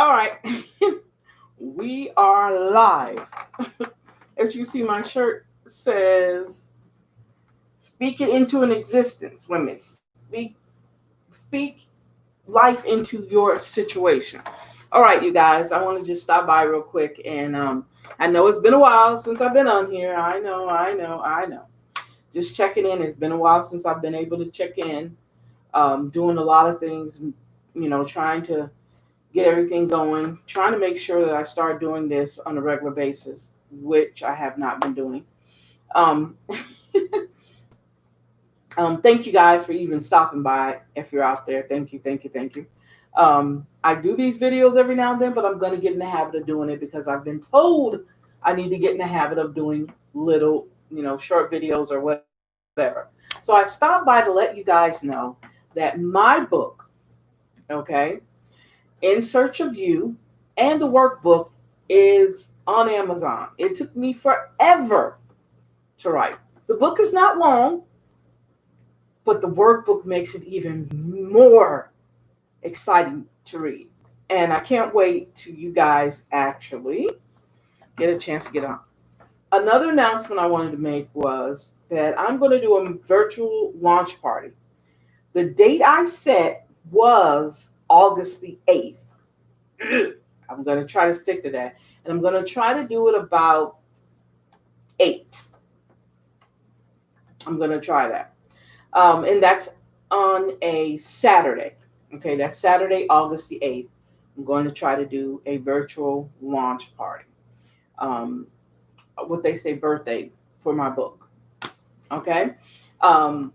All right. We are live. As you see, my shirt says, speak it into an existence. Women, speak life into your situation. All right, you guys, I want to just stop by real quick. And I know it's been a while since I've been on here. I know. Just checking in. It's been a while since I've been able to check in. Doing a lot of things, trying to get everything going, trying to make sure that I start doing this on a regular basis, which I have not been doing. Um, thank you guys for even stopping by. If you're out there, thank you. I do these videos every now and then, but I'm going to get in the habit of doing it because I've been told I need to get in the habit of doing little, short videos or whatever. So I stopped by to let you guys know that my book, okay, In Search of You, and the workbook is on Amazon. It took me forever to write. The book is not long, but the workbook makes it even more exciting to read. And I can't wait to you guys actually get a chance to get on. Another announcement I wanted to make was that I'm going to do a virtual launch party. The date I set was August the 8th. I'm going to try to stick to that. And I'm going to try to do it about 8. I'm going to try that. And that's on a Saturday. Okay, that's Saturday, August the 8th. I'm going to try to do a virtual launch party. Um, what they say, birthday for my book. Okay. Um,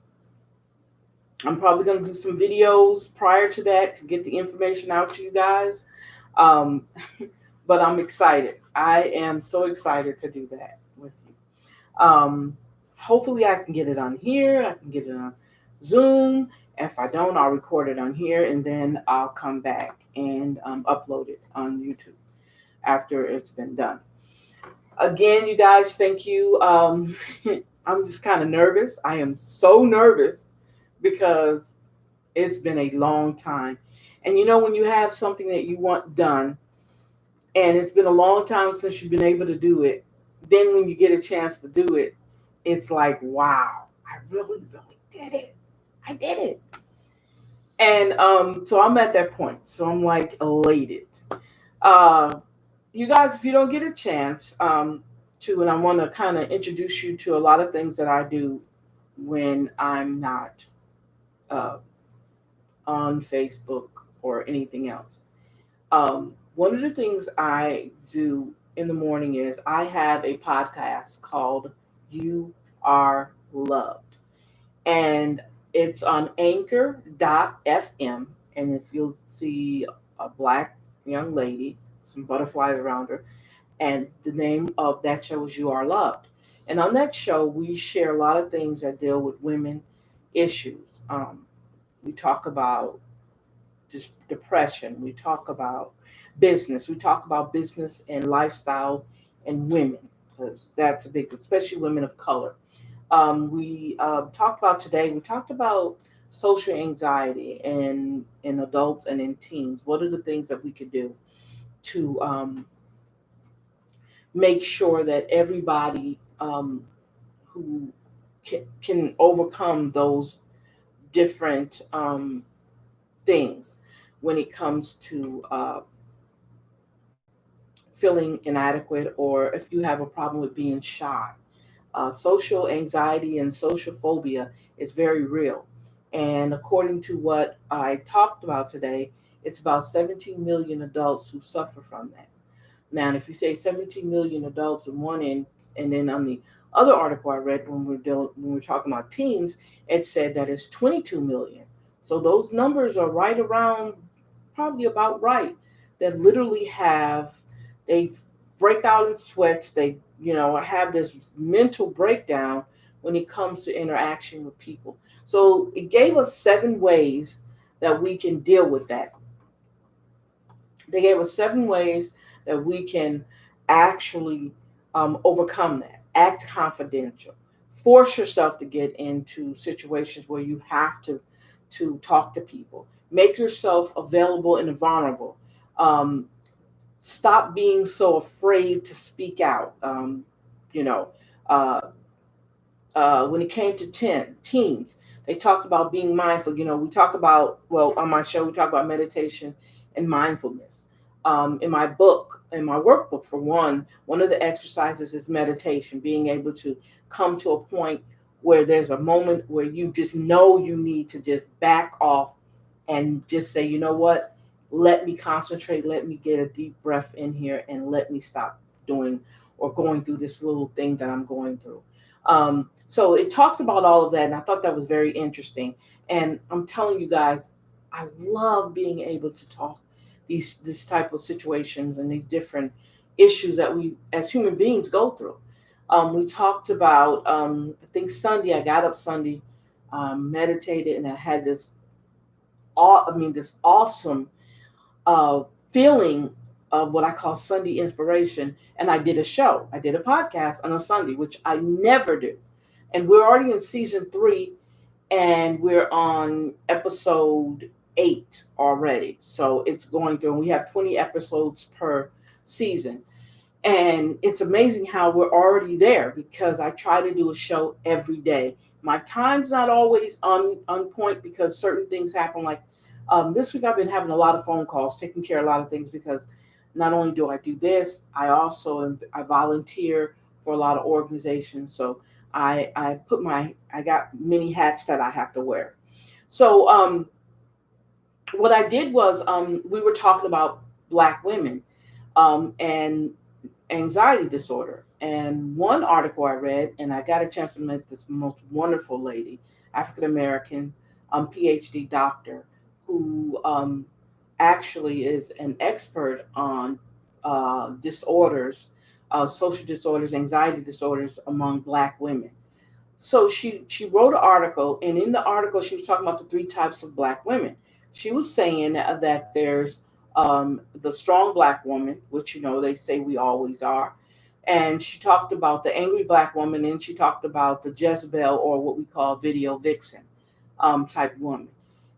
I'm probably going to do some videos prior to that to get the information out to you guys. Um, but I'm excited. I am so excited to do that with you. Hopefully, I can get it on here. I can get it on Zoom. If I don't, I'll record it on here and then I'll come back and upload it on YouTube after it's been done. Again, you guys, thank you. I'm just kind of nervous. I am so nervous because it's been a long time. And when you have something that you want done and it's been a long time since you've been able to do it, then when you get a chance to do it, it's like, wow, I really did it. I did it. And so I'm at that point. So I'm like elated. Uh, you guys, if you don't get a chance and I want to kind of introduce you to a lot of things that I do when I'm not uh, on Facebook or anything else. One of the things I do in the morning is I have a podcast called You Are Loved. And it's on anchor.fm. And if you'll see a black young lady, some butterflies around her, and the name of that show is You Are Loved. And on that show, we share a lot of things that deal with women issues. We talk about just depression. We talk about business. We talk about business and lifestyles and women because that's a big, especially women of color. We talked about today. We talked about social anxiety in adults and in teens. What are the things that we could do to make sure that everybody who can overcome those different things when it comes to feeling inadequate or if you have a problem with being shy. Social anxiety and social phobia is very real. And according to what I talked about today, it's about 17 million adults who suffer from that. Now, if you say 17 million adults in one end, and then on the other article I read when we're talking about teens, it said that it's 22 million. So those numbers are right around, probably about right. That literally they break out in sweats. They have this mental breakdown when it comes to interaction with people. So it gave us 7 ways that we can deal with that. They gave us 7 ways that we can actually overcome that. Act confidential. Force yourself to get into situations where you have to talk to people. Make yourself available and vulnerable. stop being so afraid to speak out. You know, uh, when it came to teens, they talked about being mindful. We talked about, well, on my show, we talked about meditation and mindfulness. In my book, in my workbook, for one of the exercises is meditation, being able to come to a point where there's a moment where you just know you need to just back off and just say, you know what, let me concentrate, let me get a deep breath in here, and let me stop doing or going through this little thing that I'm going through. So it talks about all of that, and I thought that was very interesting. And I'm telling you guys, I love being able to talk this type of situations and these different issues that we as human beings go through. We talked about, I think Sunday. I got up Sunday, meditated, and I had this awesome uh, feeling of what I call Sunday inspiration. And I did a show. I did a podcast on a Sunday, which I never do. And we're already in season 3, and we're on episode 8 already. So it's going through, and we have 20 episodes per season. And it's amazing how we're already there because I try to do a show every day. My time's not always on point because certain things happen. Like this week, I've been having a lot of phone calls, taking care of a lot of things because not only do I do this, I volunteer for a lot of organizations. So I got many hats that I have to wear. So what I did was we were talking about Black women and anxiety disorder. And one article I read, and I got a chance to meet this most wonderful lady, African American, PhD doctor, who actually is an expert on disorders, social disorders, anxiety disorders among Black women. So she wrote an article, and in the article she was talking about the 3 types of Black women. She was saying that there's the strong Black woman, which they say we always are, and she talked about the angry Black woman, and she talked about the Jezebel, or what we call video vixen type woman.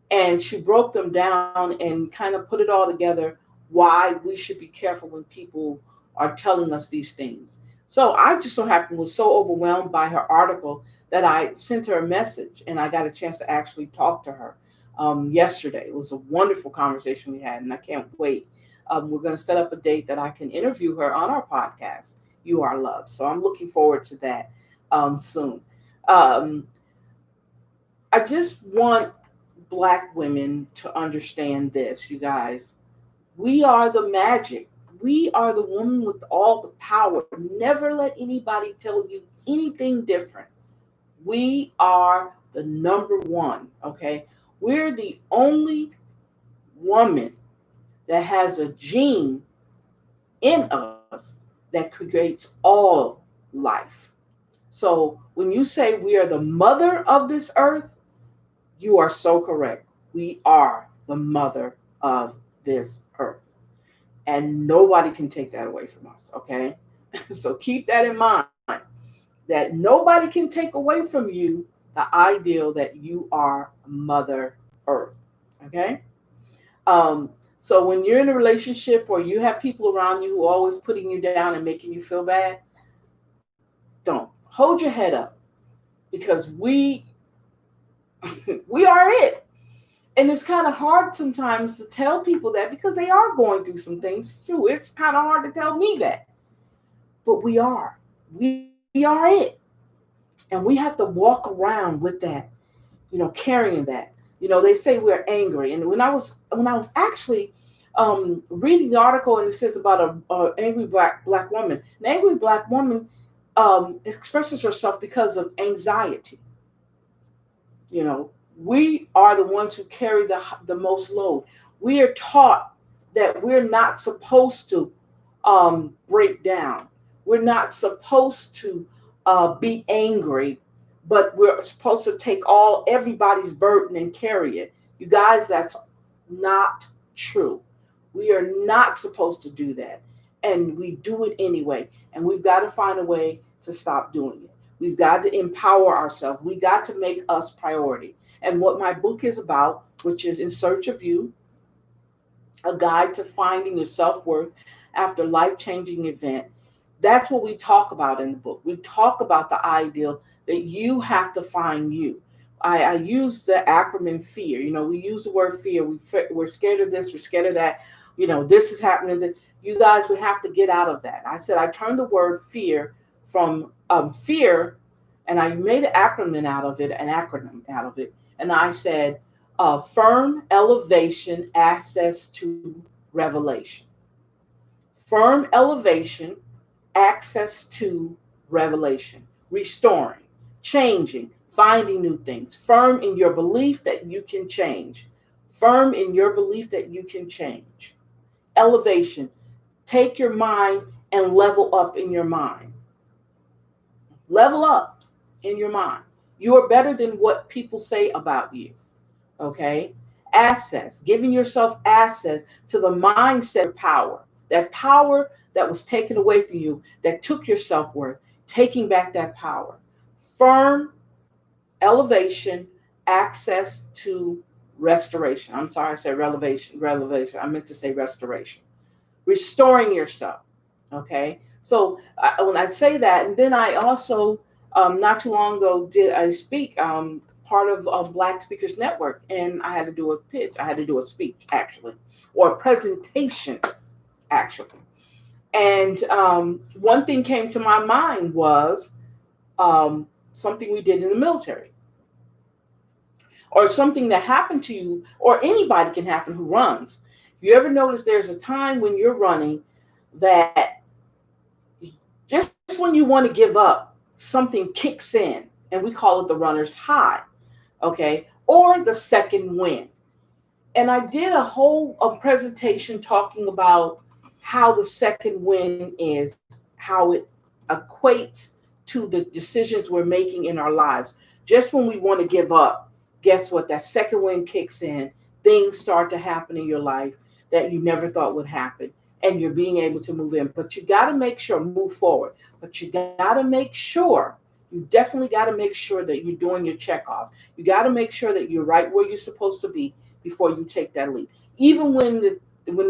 And she broke them down and kind of put it all together, why we should be careful when people are telling us these things. So I just so happened was so overwhelmed by her article that I sent her a message, and I got a chance to actually talk to her yesterday. It was a wonderful conversation we had, and I can't wait. We're going to set up a date that I can interview her on our podcast, You Are Loved. So I'm looking forward to that soon. Um, I just want Black women to understand this, you guys. We are the magic. We are the woman with all the power. Never let anybody tell you anything different. We are the number one, okay? We're the only woman that has a gene in us that creates all life. So when you say we are the mother of this earth, you are so correct. We are the mother of this earth. And nobody can take that away from us, okay? So keep that in mind, that nobody can take away from you the ideal that you are Mother Earth, okay? Um, so when you're in a relationship or you have people around you who are always putting you down and making you feel bad, don't. Hold your head up because we are it. And it's kind of hard sometimes to tell people that because they are going through some things too. It's kind of hard to tell me that. But we are. We are it. And we have to walk around with that, carrying that. They say we're angry. And when I was actually reading the article, and it says about a angry black woman. An angry Black woman expresses herself because of anxiety. We are the ones who carry the most load. We are taught that we're not supposed to break down. We're not supposed to be angry, but we're supposed to take everybody's burden and carry it. You guys, that's not true. We are not supposed to do that. And we do it anyway. And we've got to find a way to stop doing it. We've got to empower ourselves. We got to make us priority. And what my book is about, which is In Search of You, a guide to finding your self-worth after life-changing event. That's what we talk about in the book. We talk about the ideal that you have to find you. I use the acronym fear. We use the word fear. We're scared of this, we're scared of that. This is happening. You guys, we have to get out of that. I said I turned the word fear from fear, and I made an acronym out of it. And I said, firm elevation, access to revelation. Firm elevation, access to revelation. Restoring, changing, finding new things. Firm in your belief that you can change. Firm in your belief that you can change. Elevation, take your mind and level up in your mind. Level up in your mind. You are better than what people say about you. Okay? Access, giving yourself access to the mindset power. That power that was taken away from you, that took your self-worth, taking back that power. Firm elevation, access to restoration. I'm sorry, I said relevation. I meant to say restoration. Restoring yourself. Okay? So when I say that, and then I also, not too long ago, did I speak, part of Black Speakers Network, and I had to do a pitch. I had to do a speech, actually, or a presentation, actually. And one thing came to my mind was something we did in the military, or something that happened to you, or anybody can happen who runs. If you ever notice, there's a time when you're running that just when you want to give up, something kicks in, and we call it the runner's high, okay, or the second wind. And I did a whole presentation talking about how the second wind is, how it equates to the decisions we're making in our lives. Just when we want to give up, guess what? That second wind kicks in. Things start to happen in your life that you never thought would happen, and you're being able to move in. But you got to make sure, move forward. But you got to make sure, you definitely got to make sure that you're doing your checkoff. You got to make sure that you're right where you're supposed to be before you take that leap. Even when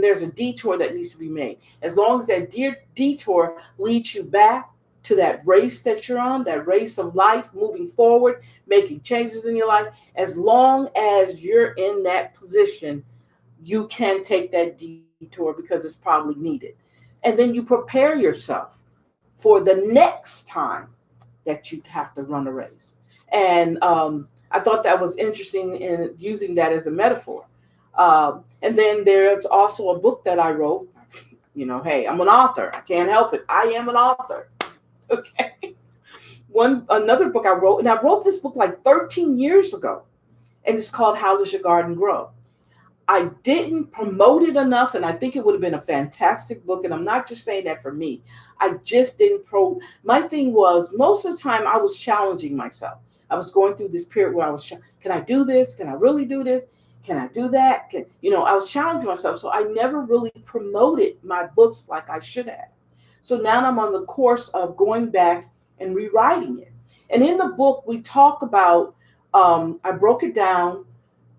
there's a detour that needs to be made, as long as that detour leads you back to that race that you're on, that race of life, moving forward, making changes in your life, as long as you're in that position, you can take that detour because it's probably needed. And then you prepare yourself for the next time that you have to run a race. And I thought that was interesting in using that as a metaphor. And then there's also a book that I wrote. Hey, I'm an author. I can't help it. I am an author. Okay. Another book I wrote, and I wrote this book like 13 years ago, and it's called How Does Your Garden Grow? I didn't promote it enough, and I think it would have been a fantastic book. And I'm not just saying that for me. I just didn't my thing was, most of the time I was challenging myself. I was going through this period where I was, can I do this? Can I really do this? Can I do that? I was challenging myself. So I never really promoted my books like I should have. So now I'm on the course of going back and rewriting it. And in the book, we talk about, I broke it down,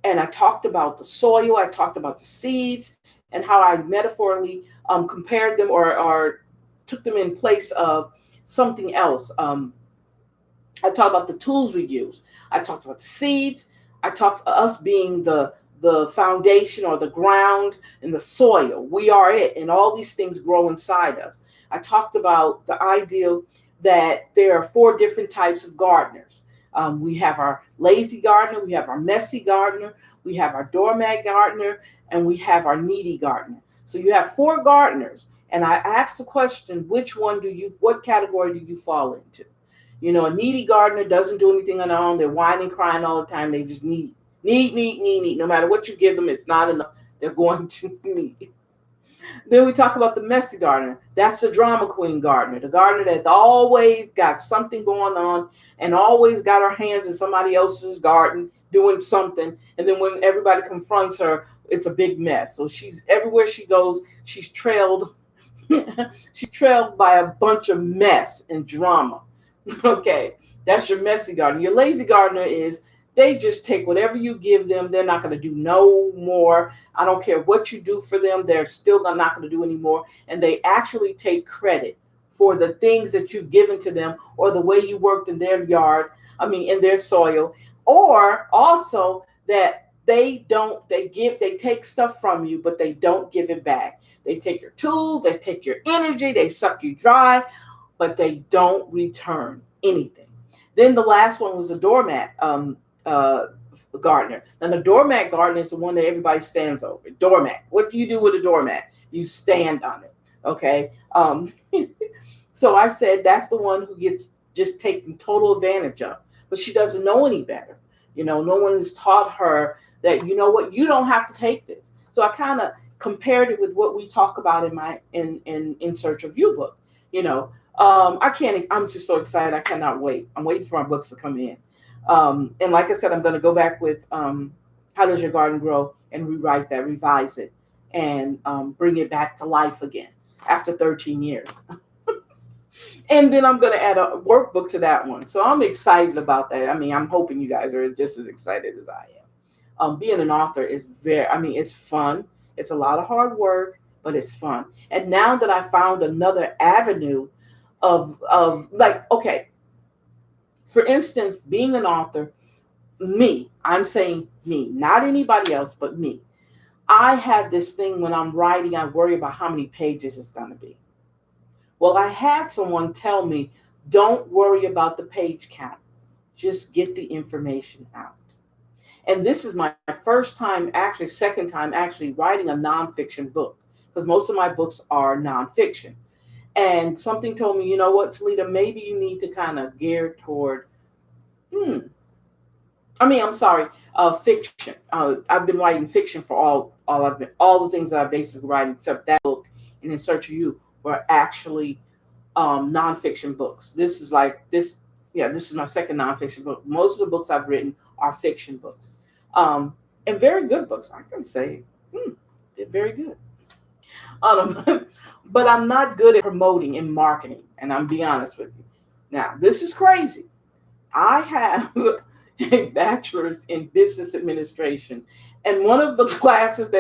and I talked about the soil, I talked about the seeds, and how I metaphorically compared them or took them in place of something else. I talked about the tools we use. I talked about the seeds. I talked about us being the foundation or the ground and the soil. We are it, and all these things grow inside us. I talked about the ideal that there are 4 different types of gardeners. We have our lazy gardener, we have our messy gardener, we have our doormat gardener, and we have our needy gardener. So you have 4 gardeners, and I asked the question, what category do you fall into? A needy gardener doesn't do anything on their own. They're whining, crying all the time. They just need. No matter what you give them, it's not enough. They're going to need. Then we talk about the messy gardener. That's the drama queen gardener, the gardener that's always got something going on and always got her hands in somebody else's garden doing something. And then when everybody confronts her, it's a big mess. So she's everywhere she goes, she's trailed. She's trailed by a bunch of mess and drama. Okay, that's your messy gardener. Your lazy gardener is They just take whatever you give them. They're not going to do no more. I don't care what you do for them. They're still not going to do anymore. And they actually take credit for the things that you've given to them or the way you worked in their yard, I mean, in their soil, or also that they take stuff from you, but they don't give it back. They take your tools, they take your energy, they suck you dry, but they don't return anything. Then the last one was a doormat gardener. Now the doormat gardener is the one that everybody stands over. Doormat. What do you do with a doormat? You stand on it. Okay. So I said that's the one who gets just taken total advantage of, but she doesn't know any better. No one has taught her that, you know what, you don't have to take this. So I kind of compared it with what we talk about in my in Search of You book. I'm just so excited. I cannot wait. I'm waiting for my books to come in. And like I said, I'm going to go back with How Does Your Garden Grow and rewrite that, revise it, and bring it back to life again after 13 years. And then I'm going to add a workbook to that one. So I'm excited about that. I mean, I'm hoping you guys are just as excited as I am. Being an author is it's fun. It's a lot of hard work, but it's fun. And now that I found another avenue of like, okay, for instance, being an author, I'm saying me, not anybody else, but me. I have this thing when I'm writing, I worry about how many pages it's going to be. Well, I had someone tell me, don't worry about the page count. Just get the information out. And this is my second time actually writing a nonfiction book, because most of my books are nonfiction. And something told me, you know what, Talita, maybe you need to kind of gear toward, fiction. I've been writing fiction for all the things that I've basically writing, except that book and In Search of You were actually nonfiction books. This is my second nonfiction book. Most of the books I've written are fiction books, and very good books. I can say they're very good. But I'm not good at promoting and marketing, and I'm be honest with you. Now, this is crazy. I have a bachelor's in business administration, and one of the courses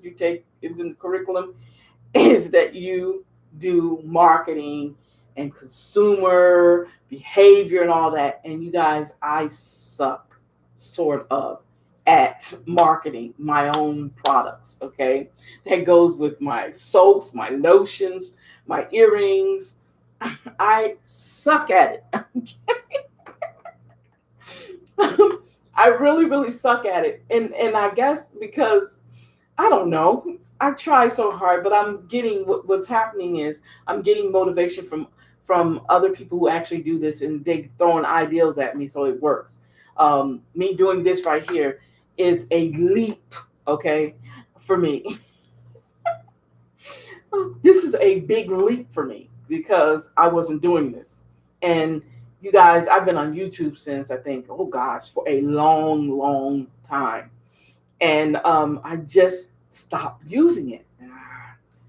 you take is in the curriculum, is that you do marketing and consumer behavior and all that. And you guys, I suck sort of at marketing my own products. Okay. That goes with my soaps, my lotions, my earrings. I suck at it. I really, really suck at it. And I guess because I don't know, I try so hard, but I'm getting what's happening is I'm getting motivation from other people who actually do this, and they throwing ideas at me, so it works. Me doing this right here is a leap, okay, for me. This is a big leap for me because I wasn't doing this. And you guys, I've been on YouTube since I think, oh gosh, for a long, long time. And I just stopped using it.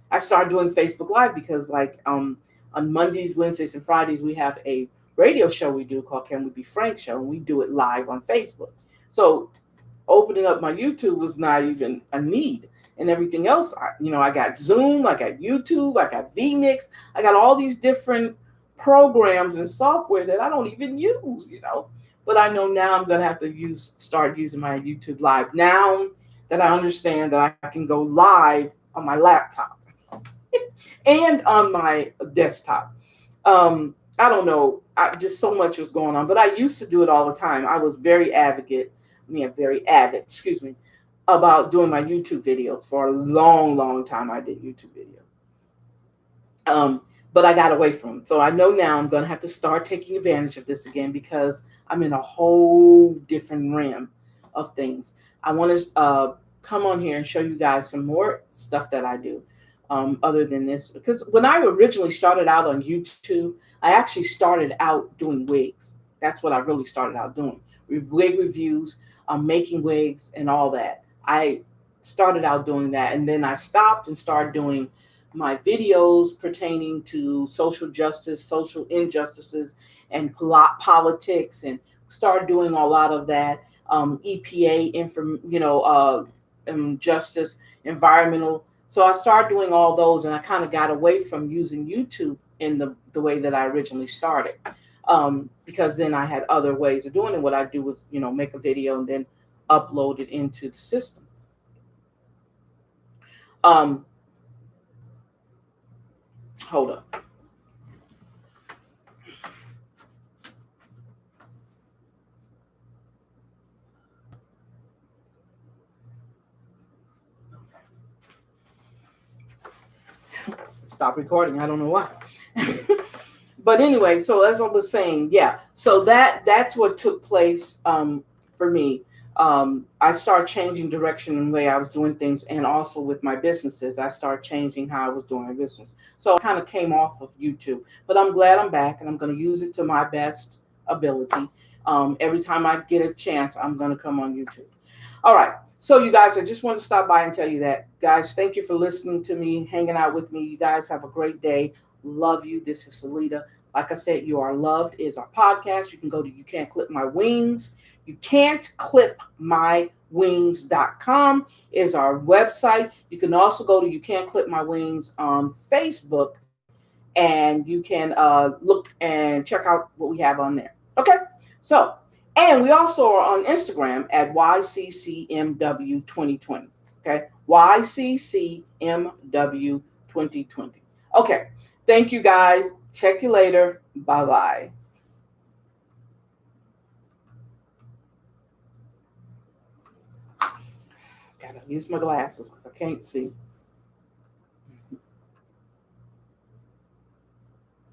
I started doing Facebook Live because on Mondays, Wednesdays, and Fridays, we have a radio show we do called Can We Be Frank Show, and we do it live on Facebook. So opening up my YouTube was not even a need. And everything else, I got Zoom, I got YouTube, I got vMix, I got all these different programs and software that I don't even use, But I know now I'm going to have to start using my YouTube Live now that I understand that I can go live on my laptop and on my desktop. I don't know. Just so much was going on, but I used to do it all the time. I was very avid, about doing my YouTube videos for a long, long time. I did YouTube videos. But I got away from them. So I know now I'm going to have to start taking advantage of this again because I'm in a whole different realm of things. I want to come on here and show you guys some more stuff that I do other than this. Because when I originally started out on YouTube, I actually started out doing wigs. That's what I really started out doing. Wig reviews, making wigs and all that. I started out doing that, and then I stopped and started doing my videos pertaining to social justice, social injustices, and politics, and Start doing a lot of that EPA, justice, environmental. So I started doing all those, and I kind of got away from using YouTube in the way that I originally started, because then I had other ways of doing it. What I do was, make a video and then upload it into the system. Um, Hold up. Stop recording. I don't know why. But anyway, so as I was saying, yeah. So that's what took place for me. I started changing direction in the way I was doing things, and also with my businesses, I started changing how I was doing my business. So I kind of came off of YouTube, but I'm glad I'm back, and I'm going to use it to my best ability. Every time I get a chance, I'm going to come on YouTube. All right. So, you guys, I just want to stop by and tell you that. Guys, thank you for listening to me, hanging out with me. You guys have a great day. Love you. This is Salita. Like I said, You Are Loved is our podcast. You can go to You Can't Clip My Wings. You Can't Clip My Wings.com is our website. You can also go to You Can't Clip My Wings on Facebook, and you can look and check out what we have on there. Okay. So, and we also are on Instagram at YCCMW2020. Okay. YCCMW2020. Okay. Thank you guys. Check you later. Bye bye. Gotta use my glasses because I can't see.